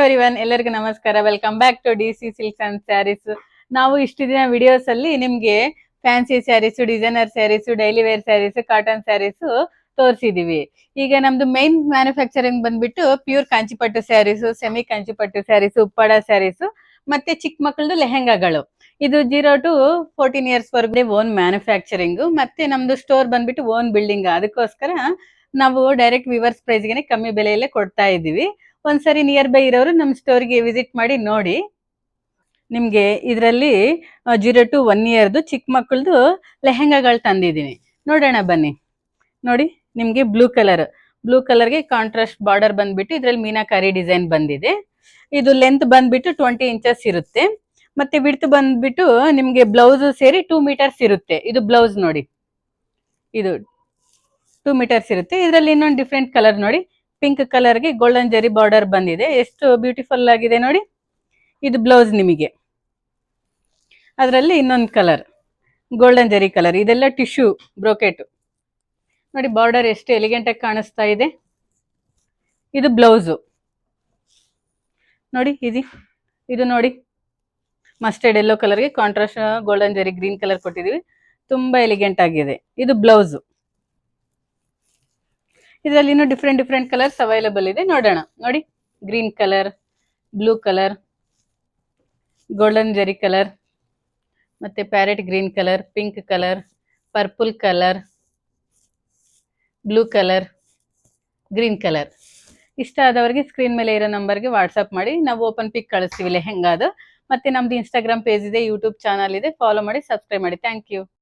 Everyone, ಎಲ್ಲರಿಗೂ ನಮಸ್ಕಾರ. Welcome back to DC silks and sarees. ನಾವು ಇಷ್ಟು ದಿನ ವಿಡಿಯೋಸ್ ಅಲ್ಲಿ ನಿಮ್ಗೆ fancy sarees, designer sarees, daily wear sarees, cotton sarees ತೋರಿಸಿದೀವಿ. ಈಗ ನಮ್ದು ಮೈನ್ ಮ್ಯಾನುಫ್ಯಾಕ್ಚರಿಂಗ್ ಬಂದ್ಬಿಟ್ಟು pure Kanchipattu sarees, semi Kanchipattu sarees, Uppada sarees, ಮತ್ತೆ ಚಿಕ್ಕ ಮಕ್ಕಳದು ಲೆಹೆಂಗಾಗಳು. ಇದು 0 to 14 years ವರ್ಗು ಓನ್ ಮ್ಯಾನುಫ್ಯಾಕ್ಚರಿಂಗ್. ಮತ್ತೆ ನಮ್ದು ಸ್ಟೋರ್ ಬಂದ್ಬಿಟ್ಟು ಓನ್ ಬಿಲ್ಡಿಂಗ್. ಅದಕ್ಕೋಸ್ಕರ ನಾವು ಡೈರೆಕ್ಟ್ ವಿವರ್ಸ್ ಪ್ರೈಸ್ ಗೆ ಕಮ್ಮಿ ಬೆಲೆಯಲ್ಲೇ ಕೊಡ್ತಾ ಇದೀವಿ. ಒಂದ್ಸರಿ ನಿಯರ್ ಬೈ ಇರೋರು ನಮ್ಮ ಸ್ಟೋರ್ಗೆ ವಿಸಿಟ್ ಮಾಡಿ ನೋಡಿ. ನಿಮ್ಗೆ ಇದರಲ್ಲಿ 0 to 1 year ಚಿಕ್ಕ ಮಕ್ಕಳದು ಲೆಹೆಂಗಾಗಳು ತಂದಿದ್ದೀನಿ, ನೋಡೋಣ ಬನ್ನಿ. ನೋಡಿ, ನಿಮ್ಗೆ ಬ್ಲೂ ಕಲರ್ಗೆ ಕಾಂಟ್ರಾಸ್ಟ್ ಬಾರ್ಡರ್ ಬಂದ್ಬಿಟ್ಟು ಇದ್ರಲ್ಲಿ ಮೀನಾಕಾರಿ ಡಿಸೈನ್ ಬಂದಿದೆ. ಇದು ಲೆಂತ್ ಬಂದ್ಬಿಟ್ಟು 20 inches ಇರುತ್ತೆ. ಮತ್ತೆ ವಿಡ್ತ್ ಬಂದ್ಬಿಟ್ಟು ನಿಮ್ಗೆ ಬ್ಲೌಸ್ ಸೇರಿ 2 meters ಇರುತ್ತೆ. ಇದು ಬ್ಲೌಸ್ ನೋಡಿ, ಇದು 2 meters ಇರುತ್ತೆ. ಇದರಲ್ಲಿ ಇನ್ನೊಂದು ಡಿಫ್ರೆಂಟ್ ಕಲರ್ ನೋಡಿ, ಪಿಂಕ್ ಕಲರ್ಗೆ ಗೋಲ್ಡನ್ ಜರಿ ಬಾರ್ಡರ್ ಬಂದಿದೆ. ಎಷ್ಟು ಬ್ಯೂಟಿಫುಲ್ ಆಗಿದೆ ನೋಡಿ. ಇದು ಬ್ಲೌಸ್ ನಿಮಗೆ. ಅದರಲ್ಲಿ ಇನ್ನೊಂದು ಕಲರ್ ಗೋಲ್ಡನ್ ಜರಿ ಕಲರ್. ಇದೆಲ್ಲ ಟಿಶ್ಯೂ ಬ್ರೋಕೆಟ್ ನೋಡಿ. ಬಾರ್ಡರ್ ಎಷ್ಟು ಎಲಿಗೆಂಟ್ ಆಗಿ ಕಾಣಿಸ್ತಾ ಇದೆ. ಇದು ಬ್ಲೌಸು ನೋಡಿ. ಇದು ನೋಡಿ, ಮಸ್ಟರ್ಡ್ ಯೆಲ್ಲೋ ಕಲರ್ಗೆ ಕಾಂಟ್ರಾಸ್ಟ್ ಗೋಲ್ಡನ್ ಜರಿ ಗ್ರೀನ್ ಕಲರ್ ಕೊಟ್ಟಿದೀವಿ. ತುಂಬಾ ಎಲಿಗೆಂಟ್ ಆಗಿದೆ. ಇದು ಬ್ಲೌಸು. ಇದರಲ್ಲಿ ಇನ್ನೂ ಡಿಫ್ರೆಂಟ್ ಕಲರ್ಸ್ ಅವೈಲೇಬಲ್ ಇದೆ, ನೋಡೋಣ. ನೋಡಿ, green colour, blue colour, golden ಜರಿ ಕಲರ್, ಮತ್ತೆ parrot green colour, pink colour, purple colour, blue colour, green colour. ಇಷ್ಟ ಆದವರಿಗೆ ಸ್ಕ್ರೀನ್ ಮೇಲೆ ಇರೋ ನಂಬರ್ಗೆ ವಾಟ್ಸಪ್ ಮಾಡಿ, ನಾವು ಓಪನ್ ಪಿಕ್ ಕಳಿಸ್ತೀವಿ ಲೆಹೆಂಗಾದು. ಮತ್ತೆ ನಮ್ದು ಇನ್ಸ್ಟಾಗ್ರಾಮ್ ಪೇಜ್ ಇದೆ, ಯೂಟ್ಯೂಬ್ ಚಾನಲ್ ಇದೆ, ಫಾಲೋ ಮಾಡಿ, ಸಬ್ಸ್ಕ್ರೈಬ್ ಮಾಡಿ. Thank you.